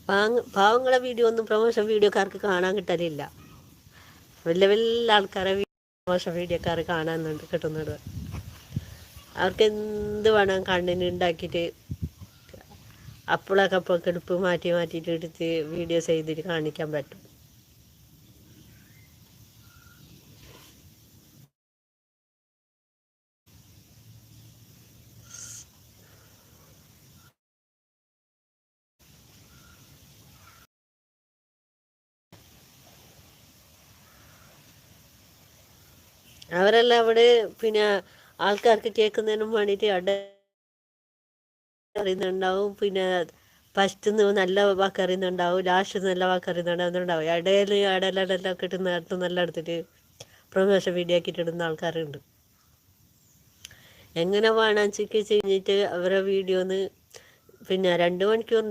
പാവങ്ങളെ വീഡിയോ ഒന്നും പ്രൊമോഷൻ വീഡിയോക്കാർക്ക് കാണാൻ കിട്ടലില്ല. വലിയ വലിയ ആൾക്കാരെ പ്രൊമോഷൻ വീഡിയോക്കാർ കാണാനുണ്ട് കിട്ടുന്നത്. അവർക്ക് എന്ത് വേണം കണ്ണിന് ഉണ്ടാക്കിയിട്ട് അപ്പോഴൊക്കെ അപ്പോൾ കെടുപ്പ് മാറ്റിയിട്ട് എടുത്ത് വീഡിയോ ചെയ്തിട്ട് കാണിക്കാൻ പറ്റും. അവരെല്ലാം അവിടെ പിന്നെ ആൾക്കാർക്ക് കേൾക്കുന്നതിനും വേണ്ടിയിട്ട് അറിയുന്നുണ്ടാവും. പിന്നെ ഫസ്റ്റ് നല്ല വാക്ക് അറിയുന്നുണ്ടാവും, ലാസ്റ്റ് നല്ല വാക്ക് അറിയുന്നുണ്ടാവും. ഇടയിലെല്ലാം കിട്ടുന്ന നേരത്ത് നല്ല എടുത്തിട്ട് പ്രൊമോഷൻ വീഡിയോ ആക്കിയിട്ട് ഇടുന്ന ആൾക്കാരുണ്ട്. എങ്ങനെ വേണം ചെക്ക് ചെയ്തിട്ട് അവരെ വീഡിയോന്ന് പിന്നെ 2 മണിക്കൂർ